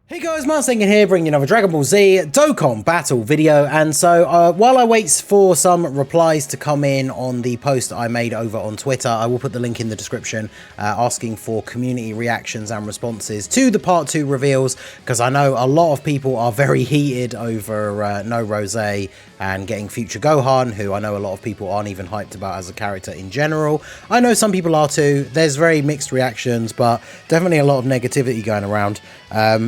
Hey guys, Marcinkin here, bringing you another Dragon Ball Z Dokkan battle video. And so while I wait for some replies to come in on the post I made over on Twitter, I will put the link in the description asking for community reactions and responses to the part 2 reveals, because I know a lot of people are very heated over No Rose and getting future Gohan, who I know a lot of people aren't even hyped about as a character in general. I know some people are too. There's very mixed reactions, but definitely a lot of negativity going around.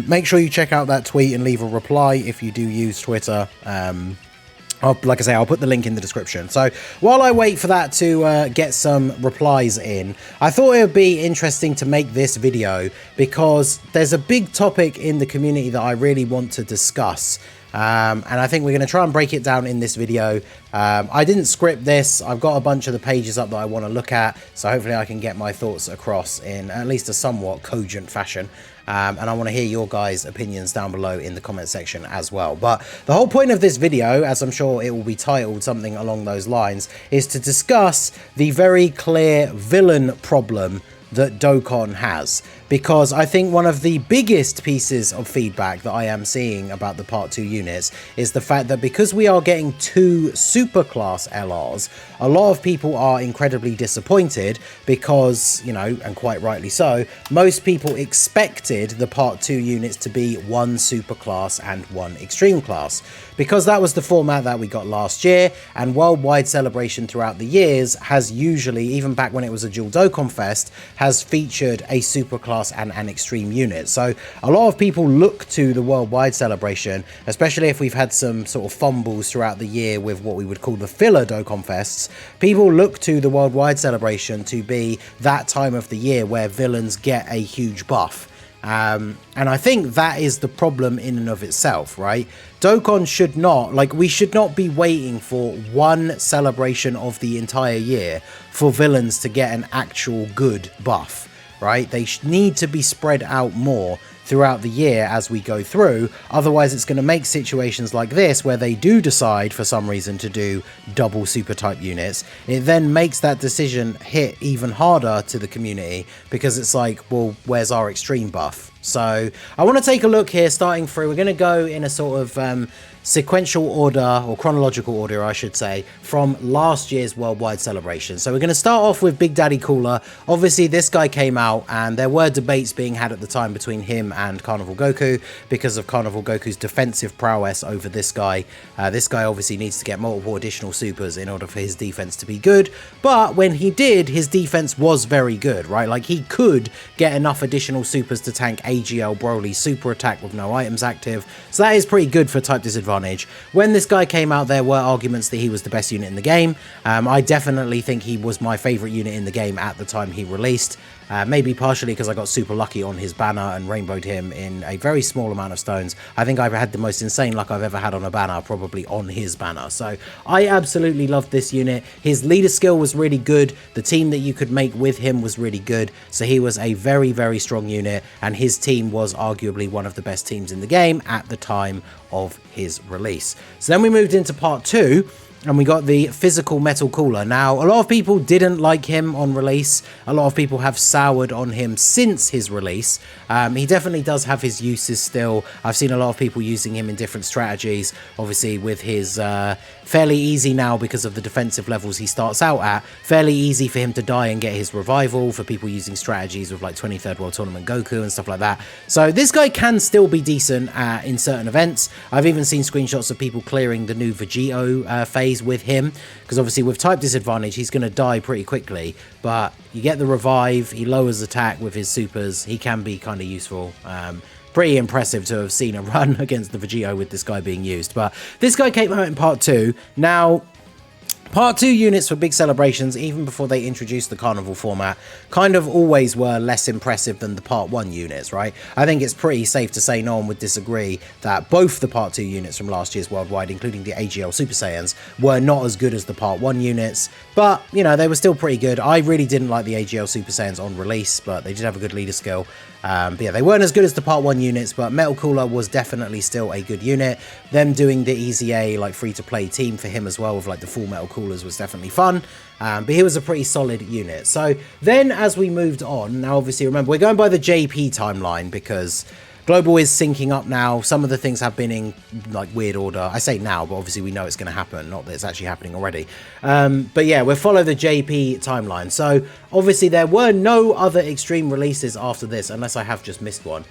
Make sure you check out that tweet and leave a reply if you do use Twitter. Like I say, I'll put the link in the description. So while I wait for that to get some replies in, I thought it would be interesting to make this video because there's a big topic in the community that I really want to discuss. And I think we're going to try and break it down in this video. I didn't script this. I've got a bunch of the pages up that I want to look at, so hopefully I can get my thoughts across in at least a somewhat cogent fashion. And I want to hear your guys' opinions down below in the comment section as well. But the whole point of this video, as I'm sure it will be titled something along those lines, is to discuss the very clear villain problem that Dokkan has, because I think one of the biggest pieces of feedback that I am seeing about the part 2 units is the fact that because we are getting 2 superclass LRs, a lot of people are incredibly disappointed because, you know, and quite rightly so, most people expected the part 2 units to be 1 superclass and 1 extreme class, because that was the format that we got last year, and worldwide celebration throughout the years has usually, even back when it was a dual Dokkan Fest, has featured a superclass and an extreme unit. So a lot of people look to the worldwide celebration, especially if we've had some sort of fumbles throughout the year with what we would call the filler Dokkan Fests. People look to the worldwide celebration to be that time of the year where villains get a huge buff. And I think that is the problem in and of itself, right? Dokkan should not, like, we should not be waiting for one celebration of the entire year for villains to get an actual good buff, right? They need to be spread out more throughout the year as we go through. Otherwise, it's going to make situations like this where they do decide for some reason to do double super type units. It then makes that decision hit even harder to the community, because it's like, well, where's our extreme buff? So I want to take a look here, starting through. We're going to go in a sort of sequential order, or chronological order I should say, from last year's worldwide celebration. So we're going to start off with Big Daddy Cooler. Obviously this guy came out and there were debates being had at the time between him and Carnival Goku because of Carnival Goku's defensive prowess over this guy. This guy obviously needs to get multiple additional supers in order for his defense to be good, but when he did, his defense was very good, right? Like, he could get enough additional supers to tank AGL Broly's super attack with no items active, so that is pretty good for type disadvantage. When this guy came out, there were arguments that he was the best unit in the game. I definitely think he was my favorite unit in the game at the time he released. Maybe partially because I got super lucky on his banner and rainbowed him in a very small amount of stones. I think I've had the most insane luck I've ever had on a banner, probably on his banner. So I absolutely loved this unit. His leader skill was really good. The team that you could make with him was really good. So he was a very, very strong unit, and his team was arguably one of the best teams in the game at the time of his release. So then we moved into part 2. And we got the physical Metal Cooler. Now, a lot of people didn't like him on release. A lot of people have soured on him since his release. He definitely does have his uses still. I've seen a lot of people using him in different strategies. Obviously, with his fairly easy now, because of the defensive levels he starts out at, fairly easy for him to die and get his revival for people using strategies with like 23rd World Tournament Goku and stuff like that. So this guy can still be decent in certain events. I've even seen screenshots of people clearing the new Vegito phase with him, because obviously with type disadvantage he's going to die pretty quickly, but you get the revive, he lowers attack with his supers, he can be kind of useful. Pretty impressive to have seen a run against the Vegito with this guy being used. But this guy came out in part 2. Now, part 2 units for big celebrations, even before they introduced the Carnival format, kind of always were less impressive than the part 1 units, right? I think it's pretty safe to say no one would disagree that both the part 2 units from last year's worldwide, including the AGL Super Saiyans, were not as good as the part 1 units, but, you know, they were still pretty good. I really didn't like the AGL Super Saiyans on release, but they did have a good leader skill. But yeah, they weren't as good as the part 1 units, but Metal Cooler was definitely still a good unit. Them doing the Easy A, like, free-to-play team for him as well, with like the full Metal Coolers, was definitely fun. But he was a pretty solid unit. So then as we moved on, now obviously remember, we're going by the JP timeline because Global is syncing up now. Some of the things have been in like weird order. I say now, but obviously we know it's going to happen, not that it's actually happening already. But yeah, we'll follow the JP timeline. So obviously there were no other Extreme releases after this, unless I have just missed one,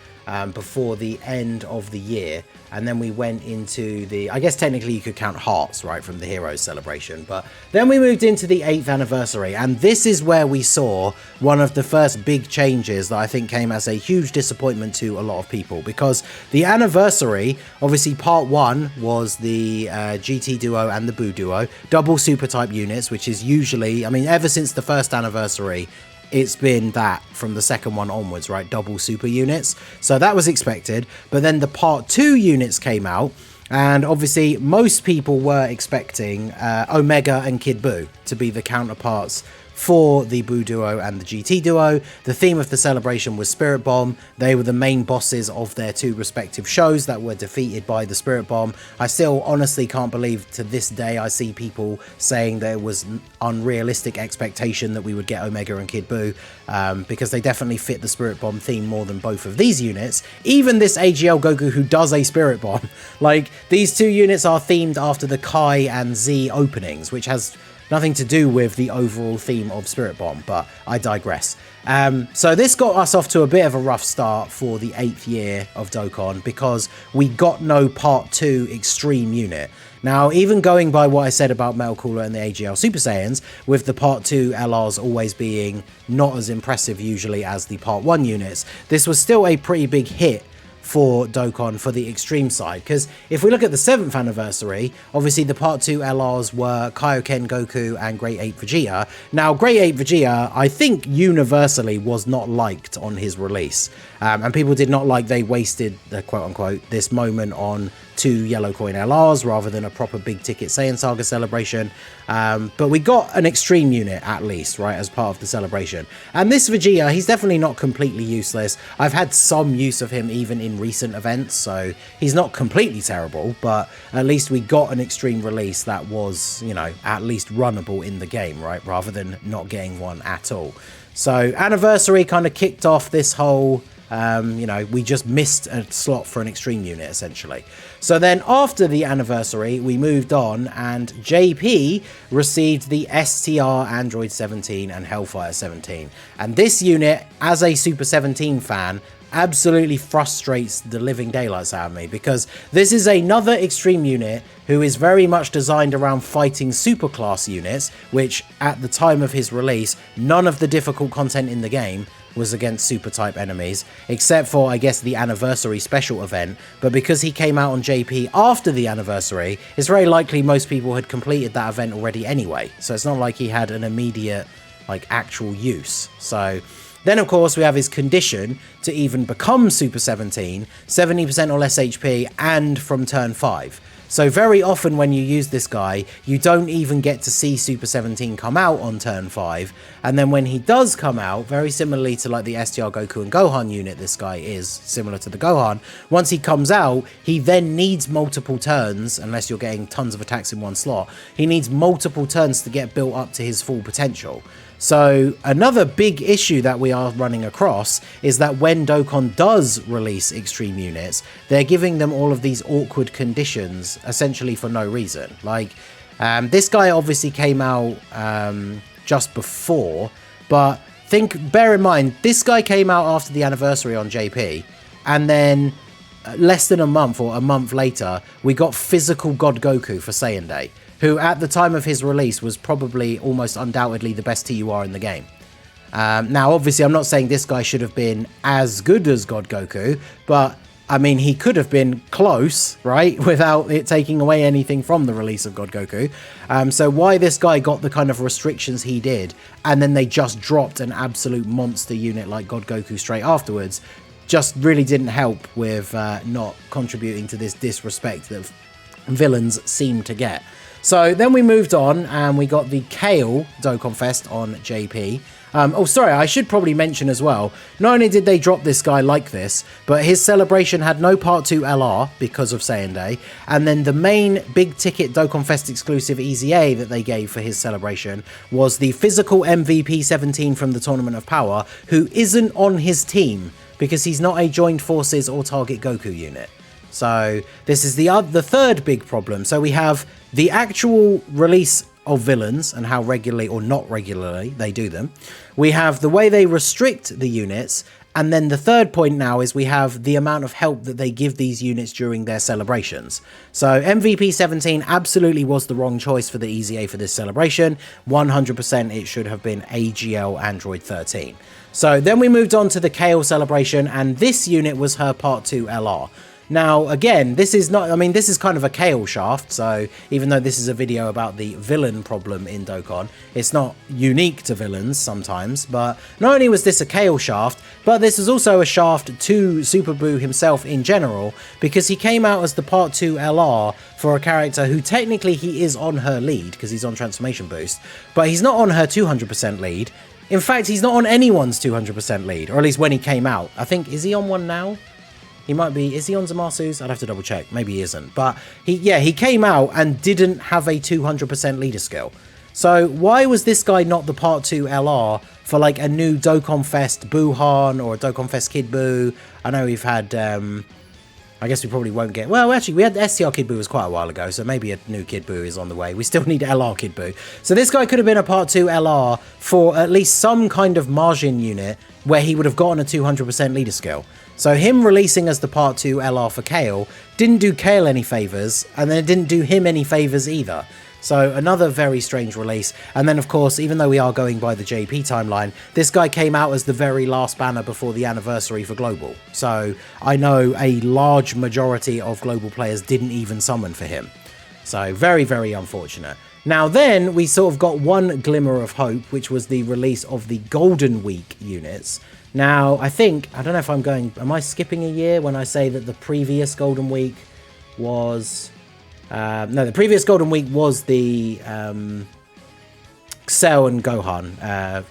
before the end of the year. And then we went into the, I guess technically you could count Hearts, right, from the Heroes Celebration. But then we moved into the 8th anniversary. And this is where we saw one of the first big changes that I think came as a huge disappointment to a lot of people. Because the anniversary, obviously part 1 was the GT Duo and the Boo Duo. Double super type units, which is usually, I mean, ever since the first anniversary, it's been that from the second one onwards, right? Double super units. So that was expected. But then the part 2 units came out. And obviously most people were expecting Omega and Kid Boo to be the counterparts for the Boo Duo and the GT Duo. The theme of the celebration was Spirit Bomb. They were the main bosses of their 2 respective shows that were defeated by the Spirit Bomb. I still honestly can't believe to this day I see people saying there was unrealistic expectation that we would get Omega and Kid Boo, because they definitely fit the Spirit Bomb theme more than both of these units. Even this AGL Goku who does a Spirit Bomb. Like, these 2 units are themed after the Kai and Z openings, which has nothing to do with the overall theme of Spirit Bomb, but I digress. So this got us off to a bit of a rough start for the 8th year of Dokkan, because we got no part 2 Extreme unit. Now, even going by what I said about Metal Cooler and the AGL Super Saiyans, with the part 2 LRs always being not as impressive usually as the part 1 units, this was still a pretty big hit for Dokkan for the Extreme side. Because if we look at the 7th anniversary, obviously the part 2 LRs were Kaioken Goku and Great Ape Vegeta. Now, Great Ape Vegeta, I think universally was not liked on his release. And people did not like they wasted, quote-unquote, this moment on 2 Yellow Coin LRs rather than a proper big ticket Saiyan Saga celebration. But we got an Extreme unit at least, right, as part of the celebration. And this Vegeta, he's definitely not completely useless. I've had some use of him even in recent events, so he's not completely terrible, but at least we got an Extreme release that was, you know, at least runnable in the game, right, rather than not getting one at all. So Anniversary kind of kicked off this whole, you know, we just missed a slot for an Extreme unit, essentially. So then after the Anniversary, we moved on, and JP received the STR Android 17 and Hellfire 17. And this unit, as a Super 17 fan, absolutely frustrates the living daylights out of me, because this is another Extreme unit who is very much designed around fighting superclass units, which at the time of his release, none of the difficult content in the game was against super type enemies, except for, I guess, the Anniversary special event. But because he came out on JP after the Anniversary, it's very likely most people had completed that event already anyway, so it's not like he had an immediate, like, actual use. So then, of course, we have his condition to even become Super 17, 70% or less HP, and from turn 5. So very often when you use this guy, you don't even get to see Super 17 come out on turn 5. And then when he does come out, very similarly to like the STR Goku and Gohan unit this guy is, similar to the Gohan, once he comes out, he then needs multiple turns, unless you're getting tons of attacks in one slot, he needs multiple turns to get built up to his full potential. So another big issue that we are running across is that when Dokkan does release Extreme units, they're giving them all of these awkward conditions, essentially for no reason. Like, this guy obviously came out just before, but bear in mind, this guy came out after the Anniversary on JP, and then less than a month or a month later, we got physical God Goku for Saiyan Day, who at the time of his release was probably almost undoubtedly the best TUR in the game. Now, obviously, I'm not saying this guy should have been as good as God Goku, but I mean, he could have been close, right, without it taking away anything from the release of God Goku. So why this guy got the kind of restrictions he did, and then they just dropped an absolute monster unit like God Goku straight afterwards, just really didn't help with not contributing to this disrespect that villains seem to get. So then we moved on and we got the Kale Dokkan Fest on JP. Oh, sorry, I should probably mention as well, not only did they drop this guy like this, but his celebration had no Part 2 LR because of Saiyan Day, and then the main big ticket Dokkan Fest exclusive EZA that they gave for his celebration was the physical MVP 17 from the Tournament of Power, who isn't on his team because he's not a joined forces or target Goku unit. So this is the third big problem. So we have the actual release of villains and how regularly or not regularly they do them. We have the way they restrict the units. And then the third point now is we have the amount of help that they give these units during their celebrations. So MVP 17 absolutely was the wrong choice for the EZA for this celebration. 100% it should have been AGL Android 13. So then we moved on to the Kale Celebration, and this unit was her Part 2 LR. Now, again, this is not, I mean, this is kind of a Kale shaft, so even though this is a video about the villain problem in Dokkan, it's not unique to villains sometimes, but not only was this a Kale shaft, but this was also a shaft to Super Buu himself in general, because he came out as the Part 2 LR for a character who technically he is on her lead, because he's on Transformation Boost, but he's not on her 200% lead. In fact, he's not on anyone's 200% lead, or at least when he came out. I think, is he on one now? He might be. Is he on Zamasu's? I'd have to double check. Maybe he isn't. But he came out and didn't have a 200% leader skill. So why was this guy not the Part 2 LR for like a new Dokkan Fest Buuhan or a Dokkan Fest Kid Buu? I know we've had, I guess we probably won't get, well, actually we had the STR Kid Buu was quite a while ago, so maybe a new Kid Buu is on the way. We still need LR Kid Buu. So this guy could have been a Part 2 LR for at least some kind of margin unit where he would have gotten a 200% leader skill. So him releasing as the Part 2 LR for Kale didn't do Kale any favours, and then it didn't do him any favours either. So another very strange release. And then, of course, even though we are going by the JP timeline, this guy came out as the very last banner before the anniversary for Global. So I know a large majority of Global players didn't even summon for him. So very, very unfortunate. Now then, we sort of got one glimmer of hope, which was the release of the Golden Week units. Now, I don't know if I'm going, am I skipping a year when I say that the previous Golden Week was, no, the previous Golden Week was the Cell and Gohan,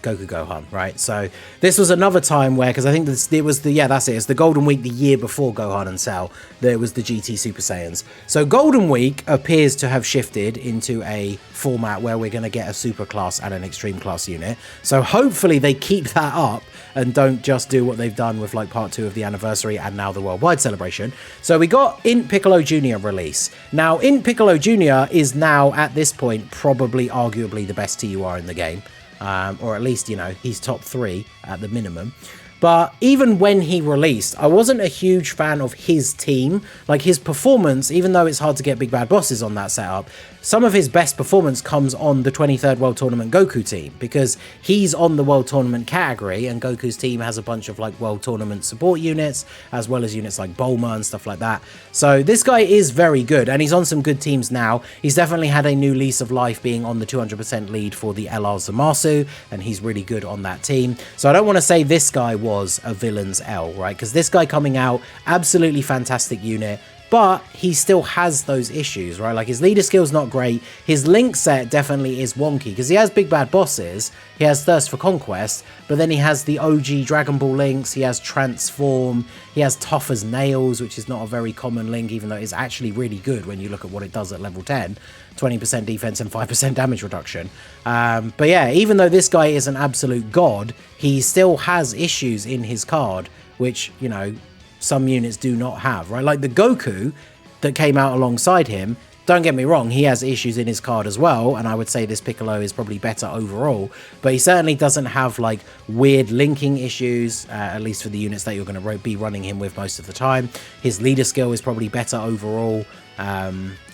Goku Gohan, right? So this was another time where, because I think it was the, yeah, that's it, it's the Golden Week the year before Gohan and Cell, there was the GT Super Saiyans. So Golden Week appears to have shifted into a format where we're going to get a super class and an extreme class unit. So hopefully they keep that up and don't just do what they've done with like Part 2 of the anniversary and now the worldwide celebration. So we got Int Piccolo Jr. release. Now Int Piccolo Jr. is now at this point probably arguably the best TUR in the game, or at least, you know, he's top 3 at the minimum. But even when he released, I wasn't a huge fan of his team. Like his performance, even though it's hard to get big bad bosses on that setup, some of his best performance comes on the 23rd World Tournament Goku team, because he's on the World Tournament category and Goku's team has a bunch of like World Tournament support units, as well as units like Bulma and stuff like that. So this guy is very good and he's on some good teams now. He's definitely had a new lease of life being on the 200% lead for the LR Zamasu, and he's really good on that team. So I don't want to say this guy was a villain's L, right? Because this guy coming out, absolutely fantastic unit, but he still has those issues, right? Like his leader skill's not great. His link set definitely is wonky because he has big bad bosses. He has Thirst for Conquest, but then he has the OG Dragon Ball links. He has Transform. He has Tough as Nails, which is not a very common link, even though it's actually really good when you look at what it does at level 10. 20% defense and 5% damage reduction. But yeah, even though this guy is an absolute god, he still has issues in his card, which, you know, some units do not have, right? Like the Goku that came out alongside him, don't get me wrong, he has issues in his card as well, and I would say this Piccolo is probably better overall, but he certainly doesn't have like weird linking issues, at least for the units that you're going to be running him with most of the time. His leader skill is probably better overall.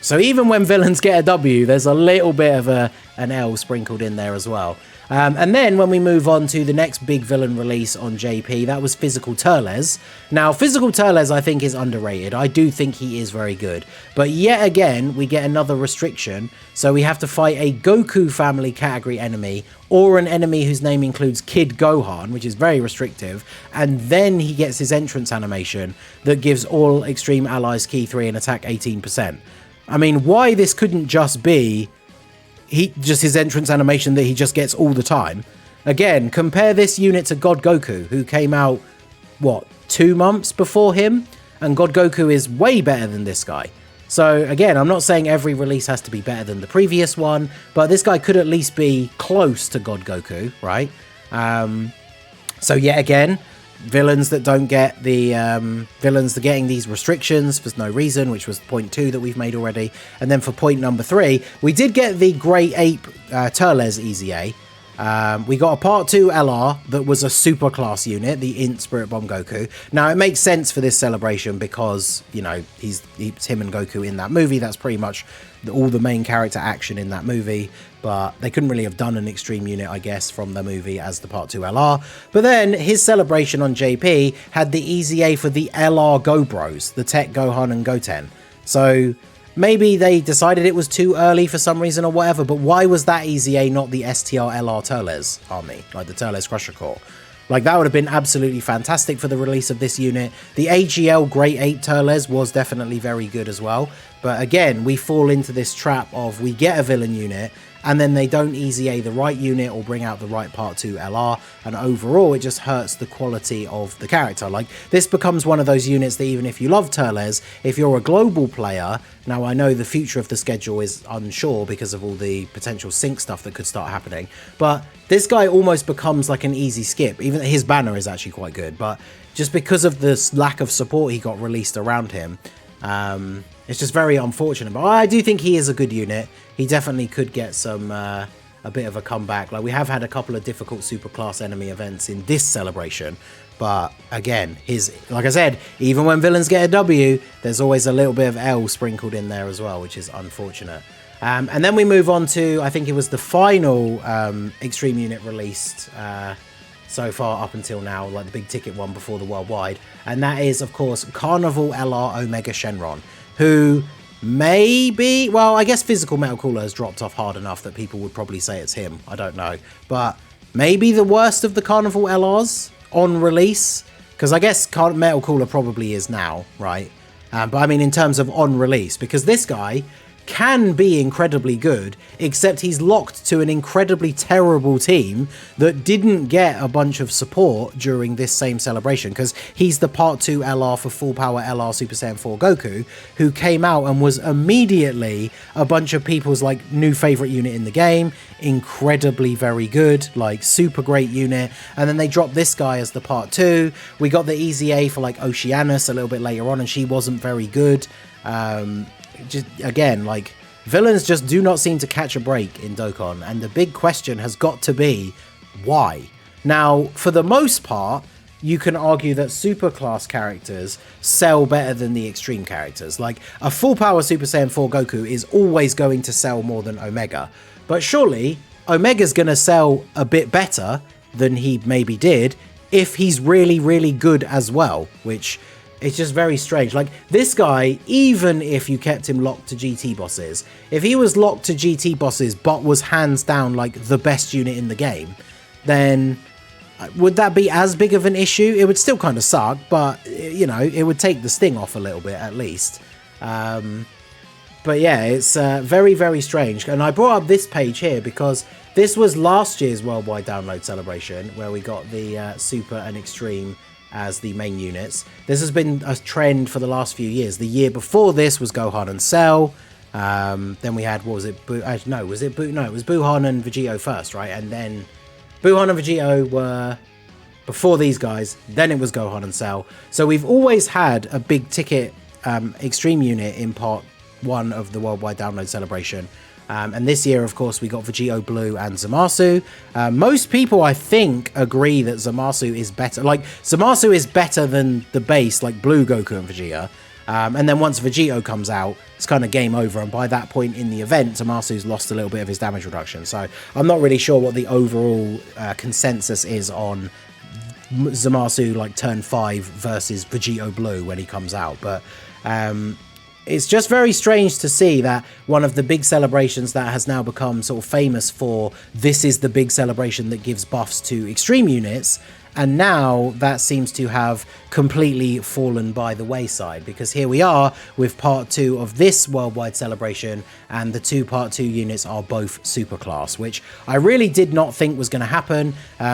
So even when villains get a W, there's a little bit of an L sprinkled in there as well. And then when we move on to the next big villain release on JP, that was Physical Turles. Now, Physical Turles I think is underrated. I do think he is very good. But yet again, we get another restriction. So we have to fight a Goku family category enemy, or an enemy whose name includes Kid Gohan, which is very restrictive. And then he gets his entrance animation that gives all extreme allies key 3 and attack 18%. I mean, why this couldn't just be just his entrance animation that he just gets all the time. Again, compare this unit to God Goku, who came out, what, 2 months before him? And God Goku is way better than this guy. So again, I'm not saying every release has to be better than the previous one, but this guy could at least be close to God Goku, right? So yet again, villains that don't get the villains that are getting these restrictions for no reason, which was point 2 that we've made already. And then for point number 3, we did get the Grey Ape Turles EZA. We got a part 2 LR that was a super class unit, the Int Spirit Bomb Goku. Now it makes sense for this celebration because, you know, it's him and Goku in that movie. That's pretty much all the main character action in that movie, but they couldn't really have done an extreme unit, I guess, from the movie as the part 2 LR. But then his celebration on JP had the EZA for the LR Go Bros, the Tech, Gohan and Goten. So maybe they decided it was too early for some reason or whatever, but why was that EZA not the STR LR Turles army, like the Turles Crusher Corps? Like, that would have been absolutely fantastic for the release of this unit. The AGL Great 8 Turles was definitely very good as well. But again, we fall into this trap of we get a villain unit and then they don't EZA the right unit or bring out the right part 2 LR, and overall it just hurts the quality of the character. Like, this becomes one of those units that even if you love Turles, if you're a global player, now I know the future of the schedule is unsure because of all the potential sync stuff that could start happening, but this guy almost becomes like an easy skip. Even his banner is actually quite good, but just because of this lack of support he got released around him, it's just very unfortunate. But I do think he is a good unit. He definitely could get some a bit of a comeback. Like, we have had a couple of difficult superclass enemy events in this celebration, but again, like I said, even when villains get a W, there's always a little bit of L sprinkled in there as well, which is unfortunate. And then we move on to, I think it was the final extreme unit released so far up until now, like the big ticket one before the worldwide, and that is of course Carnival LR Omega Shenron, who maybe, well, I guess Physical Metal Cooler has dropped off hard enough that people would probably say it's him. I don't know, but maybe the worst of the Carnival LRs on release, because I guess Metal Cooler probably is now, right? But I mean in terms of on release, because this guy can be incredibly good, except he's locked to an incredibly terrible team that didn't get a bunch of support during this same celebration, because he's the part 2 LR for Full Power LR Super Saiyan 4 Goku, who came out and was immediately a bunch of people's like new favorite unit in the game, incredibly very good, like super great unit. And then they dropped this guy as the part 2. We got the EZA for like Oceanus a little bit later on, and she wasn't very good. Just again, like, villains just do not seem to catch a break in Dokkan, and the big question has got to be why. Now, for the most part, you can argue that super class characters sell better than the extreme characters. Like, a Full Power Super Saiyan 4 Goku is always going to sell more than Omega, but surely Omega's gonna sell a bit better than he maybe did if he's really, really good as well, which it's just very strange. Like, this guy, even if you kept him locked to GT bosses, if he was locked to GT bosses but was hands down like the best unit in the game, then would that be as big of an issue? It would still kind of suck, but, you know, it would take the sting off a little bit at least. But yeah, it's very, very strange. And I brought up this page here because this was last year's worldwide download celebration, where we got the Super and Extreme as the main units. This has been a trend for the last few years. The year before this was Gohan and Cell. Then we had, what was it? No, it was Buhan and Vegito first, right? And then Buhan and Vegito were before these guys. Then it was Gohan and Cell. So we've always had a big ticket extreme unit in part 1 of the worldwide download celebration. And this year, of course, we got Vegito Blue and Zamasu. Most people, I think, agree that Zamasu is better. Like, Zamasu is better than the base, like Blue Goku and Vegeta. And then once Vegito comes out, it's kind of game over. And by that point in the event, Zamasu's lost a little bit of his damage reduction. So I'm not really sure what the overall consensus is on Zamasu, like, turn 5 versus Vegito Blue when he comes out. But it's just very strange to see that one of the big celebrations that has now become sort of famous for, this is the big celebration that gives buffs to extreme units, and now that seems to have completely fallen by the wayside, because here we are with part 2 of this worldwide celebration, and the 2 part 2 units are both super class, which I really did not think was going to happen.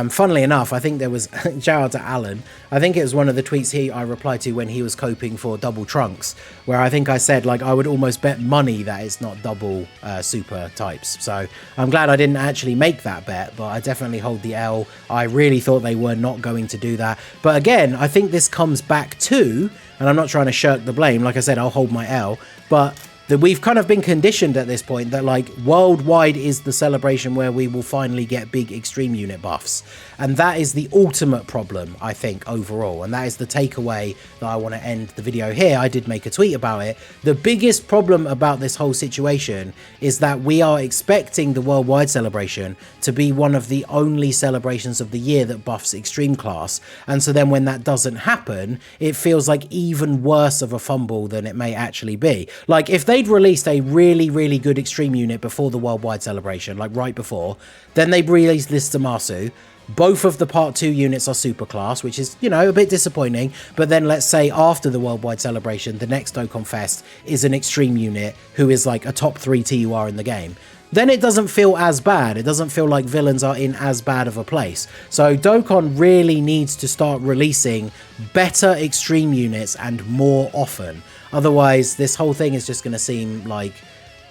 Funnily enough, I think there was, shout out to Alan, I think it was one of the tweets I replied to when he was coping for double trunks, where I think I said, like, I would almost bet money that it's not double super types. So I'm glad I didn't actually make that bet, but I definitely hold the L. I really thought they were not not going to do that. But again, I think this comes back to, and I'm not trying to shirk the blame, like I said, I'll hold my L, but that we've kind of been conditioned at this point that like worldwide is the celebration where we will finally get big extreme unit buffs, and that is the ultimate problem, I think, overall, and that is the takeaway that I want to end the video here. I did make a tweet about it. The biggest problem about this whole situation is that we are expecting the worldwide celebration to be one of the only celebrations of the year that buffs extreme class, and so then when that doesn't happen, it feels like even worse of a fumble than it may actually be. Like if they'd released a really good extreme unit before the worldwide celebration, like right before, then they released this Zamasu. Both of the part 2 units are super class, which is, you know, a bit disappointing. But then let's say after the worldwide celebration, the next Dokkan Fest is an extreme unit who is like a top 3 TUR in the game. Then it doesn't feel as bad. It doesn't feel like villains are in as bad of a place. So Dokkan really needs to start releasing better extreme units and more often. Otherwise, this whole thing is just going to seem like,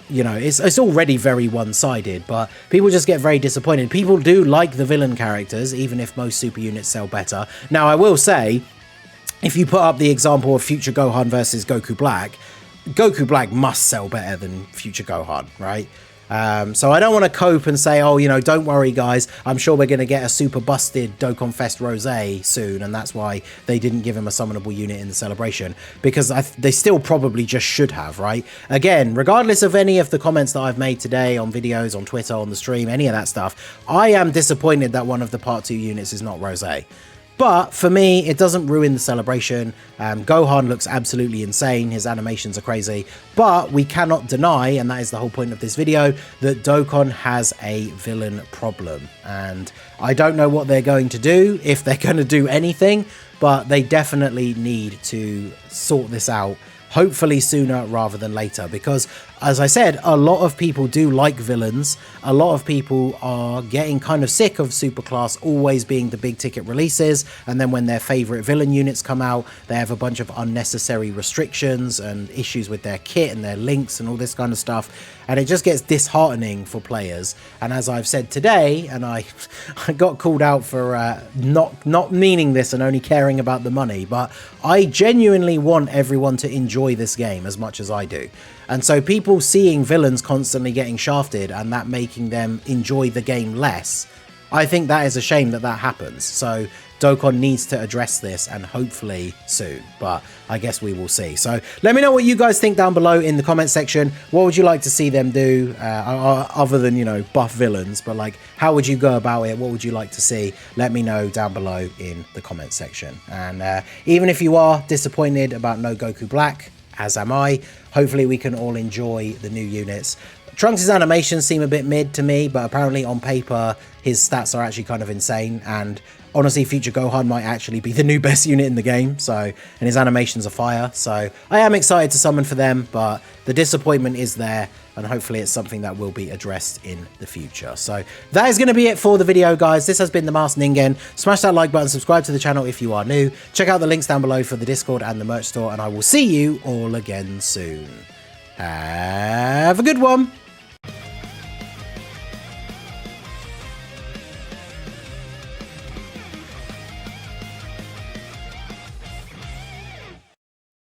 you know, it's already very one-sided, but people just get very disappointed. People do like the villain characters, even if most super units sell better. Now, I will say, if you put up the example of Future Gohan versus Goku Black must sell better than Future Gohan, right? So I don't want to cope and say, oh, you know, don't worry, guys. I'm sure we're going to get a super busted Dokkan Fest Rosé soon, and that's why they didn't give him a summonable unit in the celebration, because they still probably just should have, right? Again, regardless of any of the comments that I've made today on videos, on Twitter, on the stream, any of that stuff, I am disappointed that one of the Part 2 units is not Rosé. But for me, it doesn't ruin the celebration. Gohan looks absolutely insane. His animations are crazy. But we cannot deny, and that is the whole point of this video, that Dokkan has a villain problem. And I don't know what they're going to do, if they're going to do anything, but they definitely need to sort this out. Hopefully sooner rather than later, because as I said, a lot of people do like villains. A lot of people are getting kind of sick of Superclass always being the big ticket releases, and then when their favorite villain units come out, they have a bunch of unnecessary restrictions and issues with their kit and their links and all this kind of stuff, and it just gets disheartening for players. And as I've said today, and I got called out for not meaning this and only caring about the money, but I genuinely want everyone to enjoy this game as much as I do. And so people seeing villains constantly getting shafted and that making them enjoy the game less, I think that is a shame that that happens. So Dokkan needs to address this, and hopefully soon, but I guess we will see. So let me know what you guys think down below in the comment section. What would you like to see them do other than, you know, buff villains? But like, how would you go about it? What would you like to see? Let me know down below in the comment section. And even if you are disappointed about no Goku Black, as am I, hopefully we can all enjoy the new units. Trunks' animations seem a bit mid to me, but apparently on paper his stats are actually kind of insane, and honestly Future Gohan might actually be the new best unit in the game, so, and his animations are fire, so I am excited to summon for them, but the disappointment is there, and hopefully it's something that will be addressed in the future. So that is going to be it for the video, guys. This has been the Masked Ningen. Smash that like button, subscribe to the channel if you are new, check out the links down below for the Discord and the merch store, and I will see you all again soon. Have a good one.